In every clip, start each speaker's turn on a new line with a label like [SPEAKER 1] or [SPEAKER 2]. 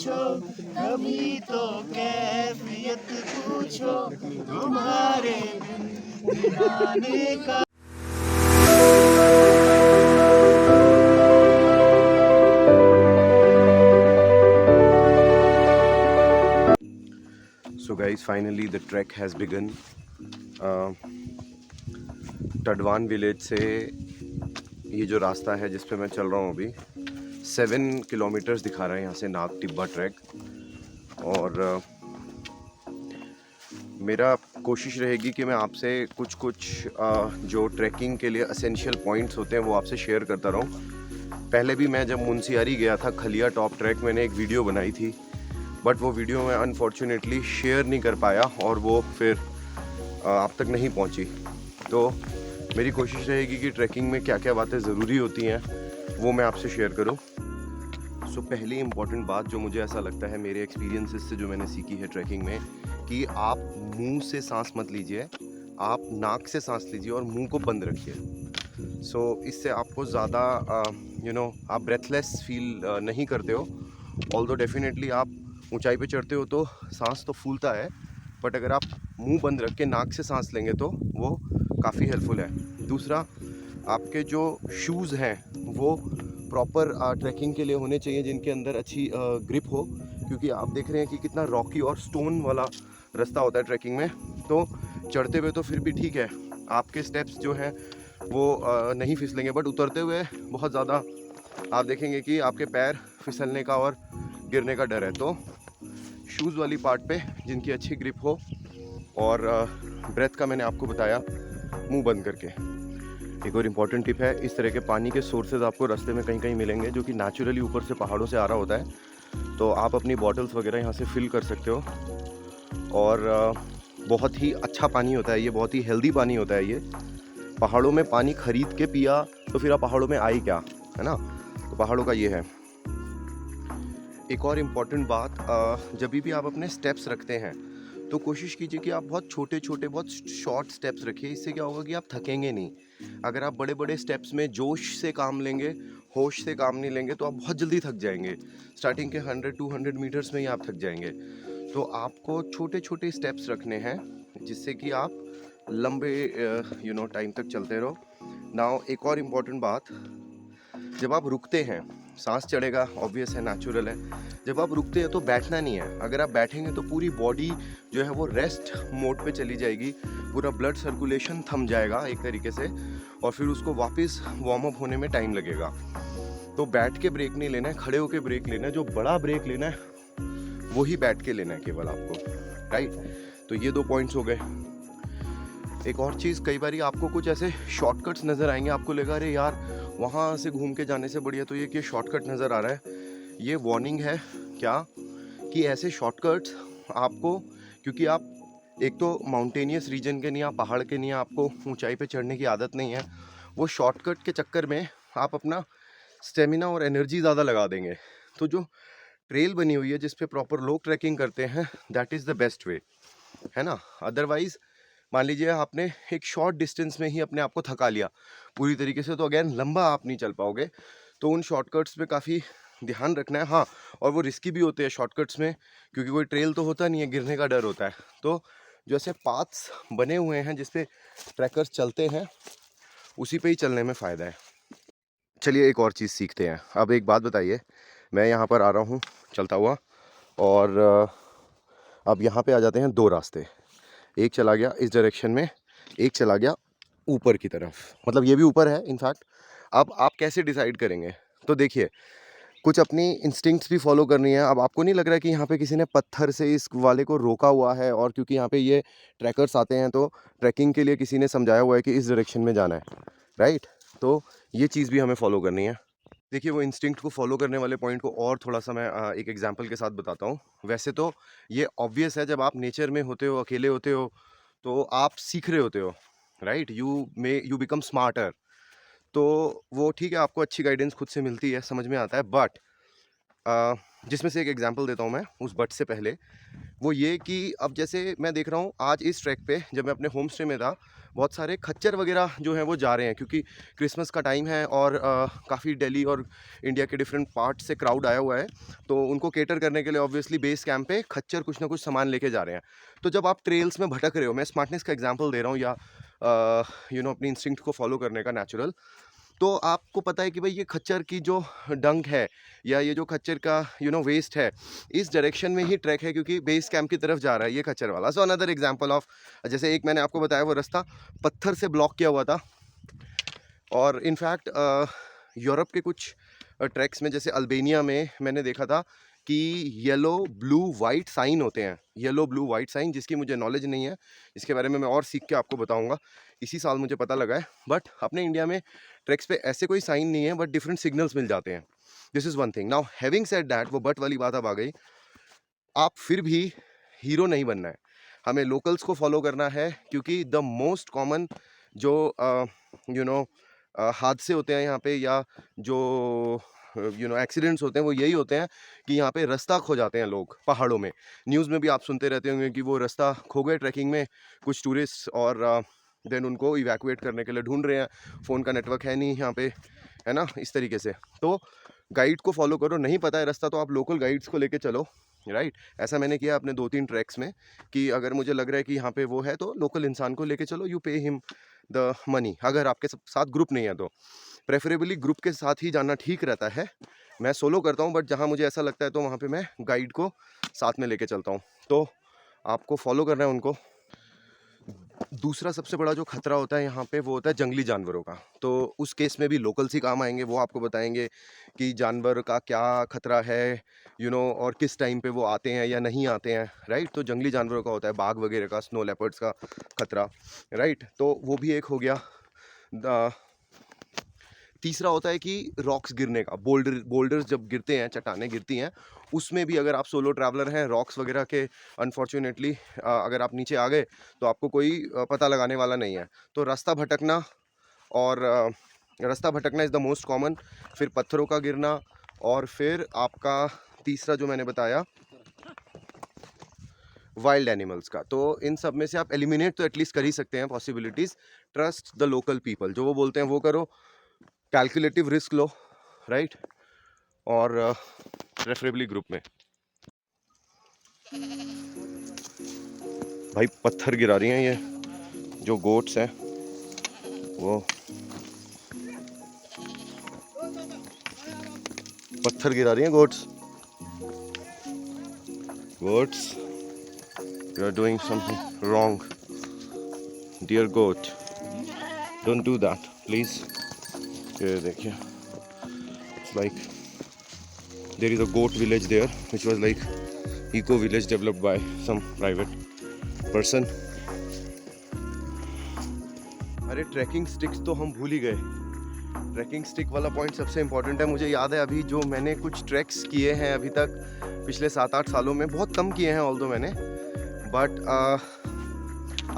[SPEAKER 1] पूछो, कभी तो कैफियत पूछो, तुम्हारे बिन आने का। So guys, finally the trek has begun. Tadwan village से ये जो रास्ता है जिस पे मैं चल रहा हूँ अभी 7 किलोमीटर्स दिखा रहा है यहाँ से नाग टिब्बा ट्रैक। और मेरा कोशिश रहेगी कि मैं आपसे कुछ जो ट्रैकिंग के लिए असेंशियल पॉइंट्स होते हैं वो आपसे शेयर करता रहूँ। पहले भी मैं जब मुंशियारी गया था खलिया टॉप ट्रैक, मैंने एक वीडियो बनाई थी, बट वो वीडियो मैं अनफॉर्चुनेटली शेयर नहीं कर पाया और वो फिर आप तक नहीं पहुंची। तो मेरी कोशिश रहेगी कि ट्रैकिंग में क्या क्या बातें ज़रूरी होती हैं वो मैं आपसे शेयर करूं। सो पहली इम्पॉर्टेंट बात जो मुझे ऐसा लगता है मेरे एक्सपीरियंसेस से जो मैंने सीखी है ट्रैकिंग में, कि आप मुंह से सांस मत लीजिए, आप नाक से सांस लीजिए और मुंह को बंद रखिए। सो इससे आपको ज़्यादा आप ब्रेथलेस फील नहीं करते हो। ऑल्दो डेफिनेटली आप ऊंचाई पे चढ़ते हो तो सांस तो फूलता है, बट अगर आप मुंह बंद रख के नाक से सांस लेंगे तो वो काफ़ी हेल्पफुल है। दूसरा, आपके जो शूज़ हैं वो प्रॉपर ट्रैकिंग के लिए होने चाहिए, जिनके अंदर अच्छी ग्रिप हो, क्योंकि आप देख रहे हैं कि कितना रॉकी और स्टोन वाला रास्ता होता है ट्रैकिंग में। तो चढ़ते हुए तो फिर भी ठीक है, आपके स्टेप्स जो हैं वो नहीं फिसलेंगे, बट उतरते हुए बहुत ज़्यादा आप देखेंगे कि आपके पैर फिसलने का और गिरने का डर है। तो शूज़ वाली पार्ट पे जिनकी अच्छी ग्रिप हो, और ब्रेथ का मैंने आपको बताया मुंह बंद करके। एक और इम्पॉर्टेंट टिप है, इस तरह के पानी के सोर्सेज आपको रास्ते में कहीं कहीं मिलेंगे जो कि नेचुरली ऊपर से पहाड़ों से आ रहा होता है। तो आप अपनी बॉटल्स वगैरह यहाँ से फिल कर सकते हो, और बहुत ही अच्छा पानी होता है ये, बहुत ही हेल्दी पानी होता है ये। पहाड़ों में पानी खरीद के पिया तो फिर आप पहाड़ों में आई क्या, है ना। तो पहाड़ों का ये है। एक और इम्पॉर्टेंट बात, जब भी आप अपने स्टेप्स रखते हैं तो कोशिश कीजिए कि आप बहुत छोटे छोटे बहुत शॉर्ट स्टेप्स रखिए। इससे क्या होगा कि आप थकेंगे नहीं। अगर आप बड़े बड़े स्टेप्स में जोश से काम लेंगे, होश से काम नहीं लेंगे, तो आप बहुत जल्दी थक जाएंगे। स्टार्टिंग के 100-200 मीटर्स में ही आप थक जाएंगे। तो आपको छोटे छोटे स्टेप्स रखने हैं जिससे कि आप लंबे टाइम तक चलते रहो। नाउ एक और इम्पॉर्टेंट बात, जब आप रुकते हैं, सांस चढ़ेगा, ऑब्वियस है, नेचुरल है। जब आप रुकते हैं तो बैठना नहीं है। अगर आप बैठेंगे तो पूरी बॉडी जो है वो रेस्ट मोड पे चली जाएगी, पूरा ब्लड सर्कुलेशन थम जाएगा एक तरीके से, और फिर उसको वापस वार्म अप होने में टाइम लगेगा। तो बैठ के ब्रेक नहीं लेना है, खड़े होके ब्रेक लेना है। जो बड़ा ब्रेक लेना है वही बैठ के लेना है केवल आपको, राइट। तो ये 2 पॉइंट्स हो गए। एक और चीज़, कई बार आपको कुछ ऐसे शॉर्टकट्स नज़र आएंगे, आपको लगेगा अरे यार वहाँ से घूम के जाने से बढ़िया तो ये शॉर्टकट नज़र आ रहा है। ये वार्निंग है क्या, कि ऐसे शॉर्टकट्स आपको, क्योंकि आप एक तो माउंटेनियस रीजन के नहीं, आप पहाड़ के नहीं, आपको ऊंचाई पे चढ़ने की आदत नहीं है, वो शॉर्टकट के चक्कर में आप अपना स्टेमिना और एनर्जी ज़्यादा लगा देंगे। तो जो ट्रेल बनी हुई है जिस पे प्रॉपर लोग ट्रैकिंग करते हैं, that is the best way, है ना। अदरवाइज़ मान लीजिए आपने एक शॉर्ट डिस्टेंस में ही अपने आप को थका लिया पूरी तरीके से, तो अगेन लंबा आप नहीं चल पाओगे। तो उन शॉर्टकट्स पे काफ़ी ध्यान रखना है। हाँ, और वो रिस्की भी होते हैं शॉर्टकट्स में, क्योंकि कोई ट्रेल तो होता नहीं है, गिरने का डर होता है। तो जो ऐसे पाथ्स बने हुए हैं जिस पे ट्रैकर्स चलते हैं, उसी पे ही चलने में फ़ायदा है। चलिए एक और चीज़ सीखते हैं। अब एक बात बताइए, मैं यहाँ पर आ रहा हूँ चलता हुआ, और अब यहाँ पे आ जाते हैं 2 रास्ते। एक चला गया इस डायरेक्शन में, एक चला गया ऊपर की तरफ, मतलब ये भी ऊपर है इनफैक्ट। अब आप कैसे डिसाइड करेंगे? तो देखिए, कुछ अपनी इंस्टिंक्ट्स भी फॉलो करनी है। अब आपको नहीं लग रहा है कि यहाँ पे किसी ने पत्थर से इस वाले को रोका हुआ है, और क्योंकि यहाँ पे ये ट्रैकर्स आते हैं तो ट्रैकिंग के लिए किसी ने समझाया हुआ है कि इस डायरेक्शन में जाना है, राइट। तो ये चीज़ भी हमें फॉलो करनी है। देखिए, वो इंस्टिंक्ट को फॉलो करने वाले पॉइंट को और थोड़ा सा मैं एक एग्जांपल के साथ बताता हूँ। वैसे तो ये ऑब्वियस है, जब आप नेचर में होते हो, अकेले होते हो, तो आप सीख रहे होते हो, राइट। You become smarter. तो वो ठीक है, आपको अच्छी गाइडेंस खुद से मिलती है, समझ में आता है। बट जिसमें से एक एग्जांपल देता हूँ मैं उस बट से पहले। वो ये कि अब जैसे मैं देख रहा हूँ आज इस ट्रैक पे जब मैं अपने होम स्टे में था, बहुत सारे खच्चर वगैरह जो हैं वो जा रहे हैं क्योंकि क्रिसमस का टाइम है और काफ़ी दिल्ली और इंडिया के डिफरेंट पार्ट से क्राउड आया हुआ है। तो उनको केटर करने के लिए ऑब्वियसली बेस कैंप पे खच्चर कुछ ना कुछ सामान लेके जा रहे हैं। तो जब आप ट्रेल्स में भटक रहे हो, मैं स्मार्टनेस का एग्जाम्पल दे रहा हूँ या अपनी इंस्टिंक्ट को फॉलो करने का नेचुरल, तो आपको पता है कि भाई ये खच्चर की जो डंक है या ये जो खच्चर का वेस्ट है, इस डायरेक्शन में ही ट्रैक है क्योंकि बेस कैंप की तरफ जा रहा है ये खच्चर वाला। सो अनदर एग्जांपल ऑफ, जैसे एक मैंने आपको बताया वो रास्ता पत्थर से ब्लॉक किया हुआ था। और इनफैक्ट यूरोप के कुछ ट्रैक्स में जैसे अल्बेनिया में मैंने देखा था कि येलो ब्लू वाइट साइन होते हैं, येलो ब्लू वाइट साइन, जिसकी मुझे नॉलेज नहीं है, इसके बारे में मैं और सीख के आपको बताऊंगा। इसी साल मुझे पता लगा है। बट अपने इंडिया में ट्रैक्स पे ऐसे कोई साइन नहीं है, बट डिफरेंट सिग्नल्स मिल जाते हैं। This is one thing. Now having said that, वो बट वाली बात अब आ गई, आप फिर भी हीरो नहीं बनना है, हमें लोकल्स को फॉलो करना है क्योंकि द मोस्ट कॉमन जो हादसे होते हैं यहाँ पे या जो एक्सीडेंट्स होते हैं वो यही होते हैं कि यहाँ पे रास्ता खो जाते हैं लोग पहाड़ों में। न्यूज़ में भी आप सुनते रहते होंगे कि वो रास्ता खो गए ट्रैकिंग में कुछ टूरिस्ट, और देन उनको इवैक्यूएट करने के लिए ढूंढ रहे हैं, फ़ोन का नेटवर्क है नहीं यहाँ पे, है ना, इस तरीके से। तो गाइड को फॉलो करो, नहीं पता है रास्ता तो आप लोकल गाइड्स को लेके चलो, राइट। ऐसा मैंने किया अपने 2-3 ट्रैक्स में कि अगर मुझे लग रहा है कि यहाँ पे वो है तो लोकल इंसान को लेके चलो, you pay him the money. अगर आपके साथ ग्रुप नहीं है तो प्रेफरेबली ग्रुप के साथ ही जाना ठीक रहता है। मैं सोलो करता हूँ, बट जहाँ मुझे ऐसा लगता है तो वहाँ पे मैं गाइड को साथ में लेके चलता हूँ। तो आपको फॉलो करना है उनको। दूसरा सबसे बड़ा जो खतरा होता है यहाँ पे वो होता है जंगली जानवरों का। तो उस केस में भी लोकल्स ही काम आएंगे, वो आपको बताएंगे कि जानवर का क्या खतरा है, और किस टाइम पे वो आते हैं या नहीं आते हैं, राइट। तो जंगली जानवरों का होता है बाघ वगैरह का, स्नो लेपर्ड्स का खतरा, राइट। तो वो भी एक हो गया। तीसरा होता है कि रॉक्स गिरने का, बोल्डर्स जब गिरते हैं, चट्टानें गिरती हैं, उसमें भी अगर आप सोलो ट्रैवलर हैं, रॉक्स वगैरह के अनफॉर्चुनेटली अगर आप नीचे आ गए तो आपको कोई पता लगाने वाला नहीं है। तो रास्ता भटकना, और रास्ता भटकना इज़ द मोस्ट कॉमन, फिर पत्थरों का गिरना, और फिर आपका तीसरा जो मैंने बताया वाइल्ड एनिमल्स का। तो इन सब में से आप एलिमिनेट तो एटलीस्ट कर ही सकते हैं possibilities. Trust the local people, जो वो बोलते हैं वो करो, कैलकुलेटिव रिस्क लो, राइट, और प्रेफरेबली ग्रुप में। भाई पत्थर गिरा रही हैं ये जो गोट्स हैं, वो पत्थर गिरा रही हैं goats. You are doing something wrong, dear goat, don't do that please. ये देखिए, it's like there is a goat village there which was like eco village developed by some private person. अरे trekking sticks तो हम भूल ही गए। Trekking stick वाला point सबसे important है। मुझे याद है अभी जो मैंने कुछ ट्रैक्स किए हैं अभी तक पिछले 7-8 सालों में, बहुत कम किए हैं ऑल्दो मैंने, बट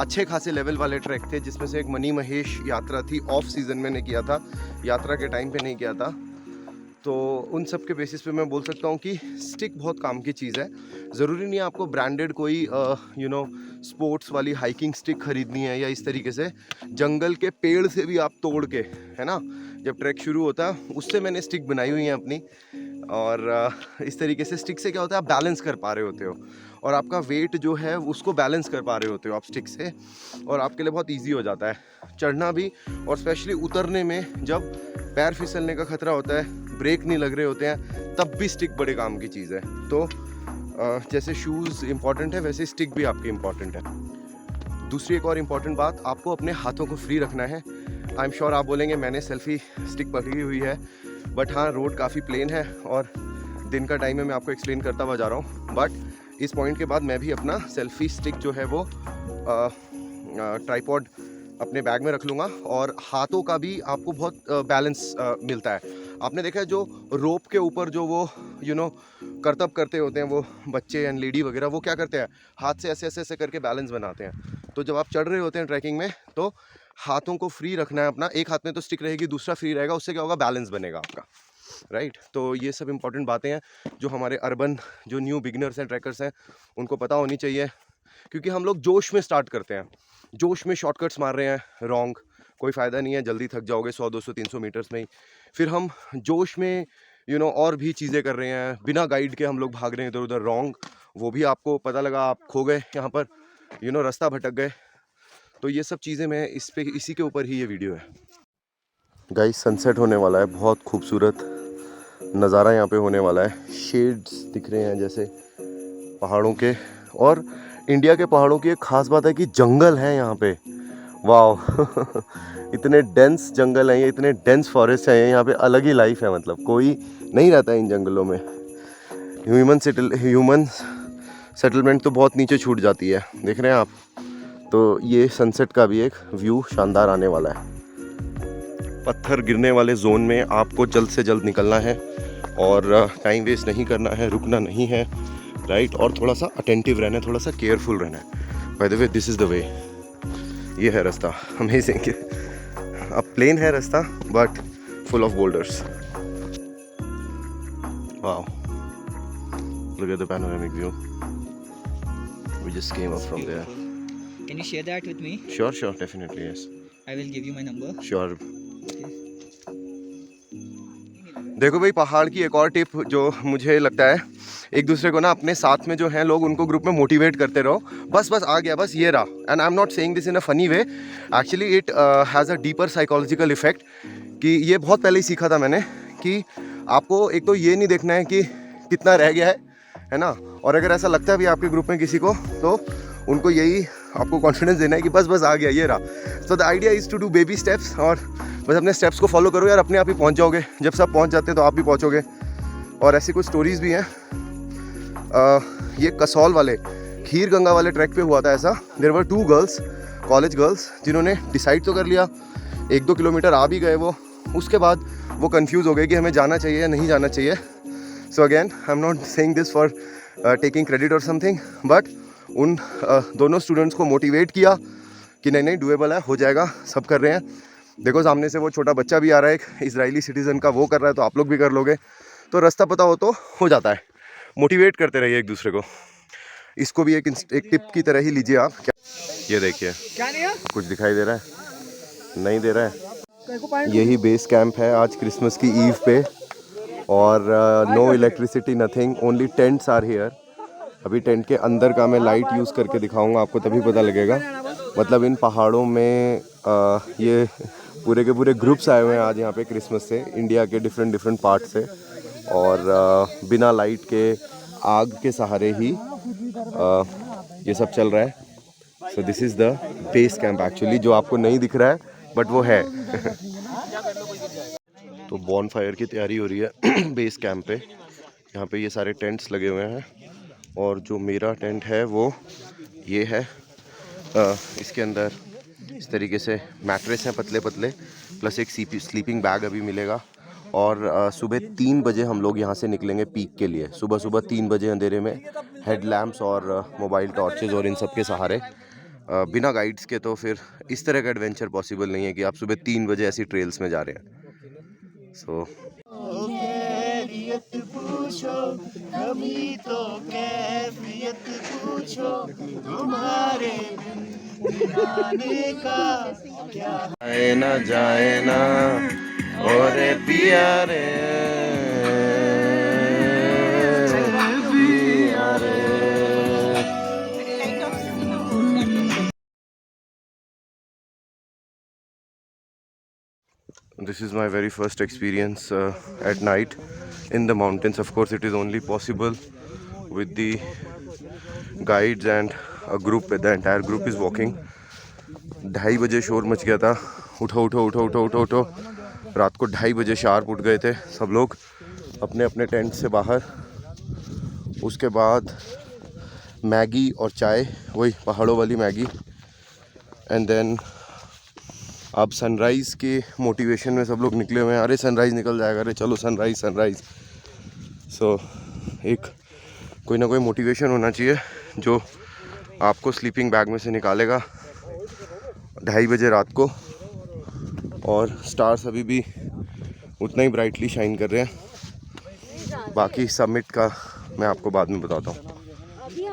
[SPEAKER 1] अच्छे खासे लेवल वाले ट्रैक थे, जिसमें से एक मनी महेश यात्रा थी, ऑफ सीज़न मैंने किया था, यात्रा के टाइम पे नहीं किया था। तो उन सब के बेसिस पे मैं बोल सकता हूँ कि स्टिक बहुत काम की चीज़ है। ज़रूरी नहीं है आपको ब्रांडेड कोई स्पोर्ट्स वाली हाइकिंग स्टिक खरीदनी है, या इस तरीके से जंगल के पेड़ से भी आप तोड़ के, है ना, जब ट्रैक शुरू होता है उससे मैंने स्टिक बनाई हुई है अपनी। और इस तरीके से स्टिक से क्या होता है, आप बैलेंस कर पा रहे होते हो और आपका वेट जो है उसको बैलेंस कर पा रहे होते हो आप स्टिक से, और आपके लिए बहुत इजी हो जाता है चढ़ना भी, और स्पेशली उतरने में जब पैर फिसलने का खतरा होता है, ब्रेक नहीं लग रहे होते हैं, तब भी स्टिक बड़े काम की चीज़ है। तो जैसे शूज़ इम्पॉर्टेंट है वैसे स्टिक भी आपकी इम्पॉर्टेंट है। दूसरी एक और इम्पॉर्टेंट बात, आपको अपने हाथों को फ्री रखना है। आई एम श्योर आप बोलेंगे मैंने सेल्फी स्टिक पकड़ी हुई है, बट हाँ, रोड काफ़ी प्लेन है और दिन का टाइम है, मैं आपको एक्सप्लेन करता हुआ जा रहा हूँ। बट इस पॉइंट के बाद मैं भी अपना सेल्फी स्टिक जो है वो ट्राइपॉड अपने बैग में रख लूँगा, और हाथों का भी आपको बहुत बैलेंस मिलता है। आपने देखा है जो रोप के ऊपर जो वो करतब करते होते हैं वो बच्चे एंड लेडी वगैरह, वो क्या करते हैं, हाथ से ऐसे ऐसे ऐसे करके बैलेंस बनाते हैं। तो जब आप चढ़ रहे होते हैं ट्रैकिंग में, तो हाथों को फ्री रखना है अपना, एक हाथ में तो स्टिक रहेगी, दूसरा फ्री रहेगा, उससे क्या होगा, बैलेंस बनेगा आपका। राइट। तो ये सब इंपॉर्टेंट बातें हैं जो हमारे अर्बन जो न्यू बिगिनर्स हैं, ट्रैकर्स हैं, उनको पता होनी चाहिए। क्योंकि हम लोग जोश में स्टार्ट करते हैं, जोश में शॉर्टकट्स मार रहे हैं, रॉन्ग, कोई फ़ायदा नहीं है, जल्दी थक जाओगे 100 200 300 मीटर्स में ही। फिर हम जोश में और भी चीज़ें कर रहे हैं, बिना गाइड के हम लोग भाग रहे हैं इधर उधर, रॉन्ग, वो भी आपको पता लगा, आप खो गए यहाँ पर, रास्ता भटक गए। तो ये सब चीज़ें मैं इसी के ऊपर ही ये वीडियो है। गाइस सनसेट होने वाला है, बहुत खूबसूरत नज़ारा यहाँ पे होने वाला है। शेड्स दिख रहे हैं जैसे पहाड़ों के, और इंडिया के पहाड़ों की एक ख़ास बात है कि जंगल है यहाँ पे, वाह इतने डेंस जंगल हैं ये, इतने डेंस फॉरेस्ट हैं यहाँ पे, अलग ही लाइफ है, मतलब कोई नहीं रहता है इन जंगलों में। ह्यूमन सेटलमेंट तो बहुत नीचे छूट जाती है, देख रहे हैं आप। तो ये सनसेट का भी एक व्यू शानदार आने वाला है। पत्थर गिरने वाले जोन में आपको जल्द से जल्द निकलना है और टाइम वेस्ट नहीं करना है, रुकना नहीं है, राइट। और थोड़ा सा अटेंटिव रहना है, थोड़ा सा केयरफुल रहना है। By the way this is the way, ये है रास्ता, अमेजिंग। अब प्लेन है रास्ता but full of boulders. Wow, look at the panoramic view. We just came up from there.
[SPEAKER 2] Can you share that with me?
[SPEAKER 1] Sure, definitely, yes.
[SPEAKER 2] I will give you my number.
[SPEAKER 1] Sure. देखो भाई, पहाड़ की एक और tip जो मुझे लगता है, एक दूसरे को ना अपने साथ में जो हैं लोग, उनको ग्रुप में मोटिवेट करते रहो। बस आ गया, बस ये रहा। And I am not saying this in a funny way, actually it has a deeper psychological effect. कि ये बहुत पहले ही सीखा था मैंने कि आपको एक तो ये नहीं देखना है कि कितना रह गया है ना, और अगर ऐसा लगता है भी आपके ग्रुप में किसी को, तो उनको यही आपको कॉन्फिडेंस देना है कि बस आ गया, ये रहा। So the idea is to do baby steps, और बस अपने स्टेप्स को फॉलो करो यार, अपने आप ही पहुंच जाओगे। जब सब पहुंच जाते हैं तो आप भी पहुंचोगे। और ऐसी कुछ स्टोरीज़ भी हैं। ये कसौल वाले खीर गंगा वाले ट्रैक पे हुआ था ऐसा। There were 2 girls, college girls, जिन्होंने डिसाइड तो कर लिया, 1-2 किलोमीटर आ भी गए वो, उसके बाद वो कंफ्यूज हो गए कि हमें जाना चाहिए या नहीं जाना चाहिए। So again I am not saying this for taking credit और समथिंग, बट उन दोनों स्टूडेंट्स को मोटिवेट किया कि नहीं डूएबल है, हो जाएगा, सब कर रहे हैं। देखो सामने से वो छोटा बच्चा भी आ रहा है, एक इजरायली सिटीज़न का, वो कर रहा है, तो आप लोग भी कर लोगे। तो रास्ता पता हो तो हो जाता है। मोटिवेट करते रहिए एक दूसरे को। इसको भी एक टिप की तरह ही लीजिए आप। ये देखिए, कुछ दिखाई दे रहा है? नहीं दे रहा है। यही बेस कैंप है आज क्रिसमस की ईव पे, और no electricity, nothing, only tents are here. अभी टेंट के अंदर का मैं लाइट यूज़ करके दिखाऊंगा आपको, तभी पता लगेगा। मतलब इन पहाड़ों में ये पूरे के पूरे ग्रुप्स आए हुए हैं आज यहाँ पे क्रिसमस से, इंडिया के डिफरेंट पार्ट से, और बिना लाइट के, आग के सहारे ही ये सब चल रहा है। So this is the base camp actually, जो आपको नहीं दिख रहा है बट वो है। तो बॉन फायर की तैयारी हो रही है बेस कैंप पे। यहाँ पे ये सारे टेंट्स लगे हुए हैं, और जो मेरा टेंट है वो ये है। इसके अंदर इस तरीके से मैट्रेस हैं पतले प्लस एक स्लीपिंग बैग अभी मिलेगा। और सुबह 3 बजे हम लोग यहाँ से निकलेंगे पीक के लिए। सुबह 3 बजे अंधेरे में हेडलैम्प्स और मोबाइल टॉर्चेज और इन सब के सहारे, बिना गाइड्स के तो फिर इस तरह का एडवेंचर पॉसिबल नहीं है कि आप सुबह 3 बजे ऐसी ट्रेल्स में जा रहे हैं। सो जाए ना और पिया रे, This is my very first experience at night in the mountains. Of course, it is only possible with the guides and a group. The entire group is walking. 2:30 बजे शोर मच गया था, उठो। रात को 2:30 बजे शार्प उठ गए थे सब लोग अपने अपने टेंट से बाहर। उसके बाद मैगी और चाय, वही पहाड़ों वाली मैगी। एंड देन अब सनराइज़ के मोटिवेशन में सब लोग निकले हुए हैं। अरे सनराइज़ निकल जाएगा, अरे चलो सनराइज़। सो एक कोई ना कोई मोटिवेशन होना चाहिए जो आपको स्लीपिंग बैग में से निकालेगा 2:30 बजे रात को। और स्टार्स अभी भी उतना ही ब्राइटली शाइन कर रहे हैं। बाकी समिट का मैं आपको बाद में बताता हूँ।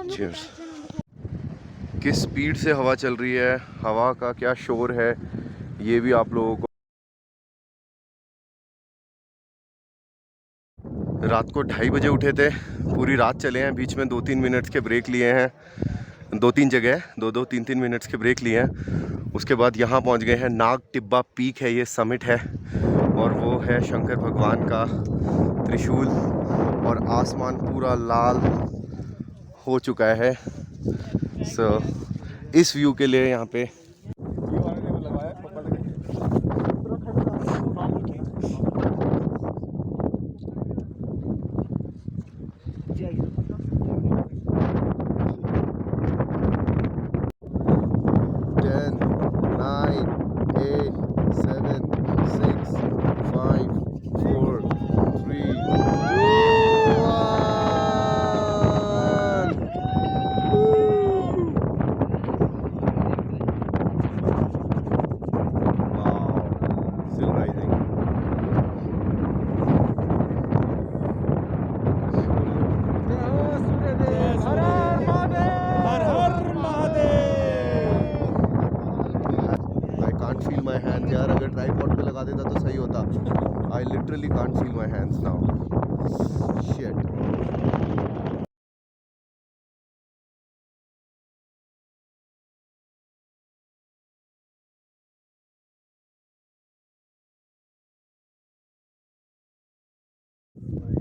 [SPEAKER 1] चीयर्स। किस स्पीड से हवा चल रही है, हवा का क्या शोर है, ये भी आप लोगों को। रात को 2:30 बजे उठे थे, पूरी रात चले हैं, बीच में 2-3 मिनट्स के ब्रेक लिए हैं, 2-3 जगह 2-3 मिनट्स के ब्रेक लिए हैं। उसके बाद यहाँ पहुँच गए हैं। नाग टिब्बा पीक है, ये समिट है, और वो है शंकर भगवान का त्रिशूल, और आसमान पूरा लाल हो चुका है। सो इस व्यू के लिए यहाँ पे यार, अगर ट्राइपॉड पे लगा देता तो सही होता। I literally can't feel my hands now. Shit.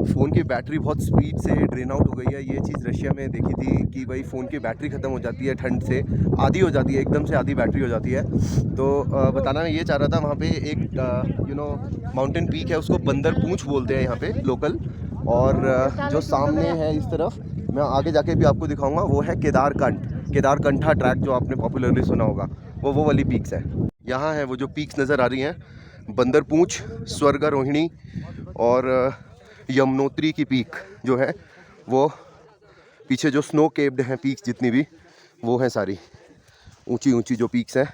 [SPEAKER 1] Phone की बैटरी बहुत स्पीड से ड्रेन आउट हो गई है। ये चीज़ रशिया में देखी थी कि भाई फ़ोन की बैटरी ख़त्म हो जाती है ठंड से, आधी हो जाती है, एकदम से आधी बैटरी हो जाती है। तो बताना मैं ये चाह रहा था, वहाँ पे एक माउंटेन पीक है, उसको बंदर पूंछ बोलते हैं यहाँ पे लोकल, और जो सामने है इस तरफ, मैं आगे जाके भी आपको दिखाऊँगा, वो है केदारकंठा ट्रैक, जो आपने पॉपुलरली सुना होगा। वो वाली पीक्स है। यहाँ है वो जो पीक्स नज़र आ रही हैं, बंदर पूंछ, स्वर्गारोहिणी और यमुनोत्री की पीक जो है, वो पीछे जो स्नो केव्ड हैं पीक्स जितनी भी, वो हैं सारी ऊंची ऊंची जो पीक्स हैं।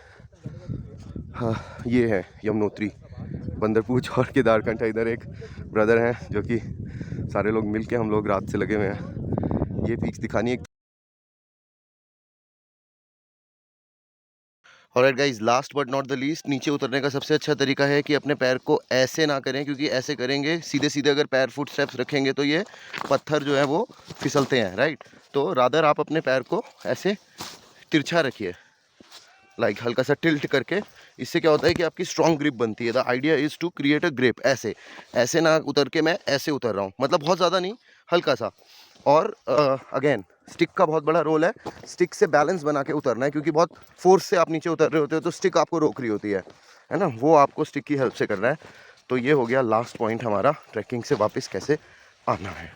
[SPEAKER 1] हाँ, ये है यमुनोत्री, बंदरपूछ और केदारकंठा। इधर एक ब्रदर हैं जो कि सारे लोग मिल के हम लोग रात से लगे हुए हैं ये पीक्स दिखानी है। Alright guys, last but not the least, नीचे उतरने का सबसे अच्छा तरीका है कि अपने पैर को ऐसे ना करें, क्योंकि ऐसे करेंगे सीधे सीधे अगर पैर फुट स्टेप्स रखेंगे तो ये पत्थर जो है वो फिसलते हैं, राइट। तो रादर आप अपने पैर को ऐसे तिरछा रखिए, लाइक हल्का सा टिल्ट करके। इससे क्या होता है कि आपकी स्ट्रॉन्ग ग्रिप बनती है। The idea is to create a grip. ऐसे ना उतर के मैं ऐसे उतर रहा हूँ, मतलब बहुत ज़्यादा नहीं, हल्का सा। और अगेन स्टिक का बहुत बड़ा रोल है, स्टिक से बैलेंस बना के उतरना है, क्योंकि बहुत फोर्स से आप नीचे उतर रहे होते हो तो स्टिक आपको रोक रही होती है ना, वो आपको स्टिक की हेल्प से करना है। तो ये हो गया लास्ट पॉइंट हमारा, ट्रैकिंग से वापस कैसे आना है।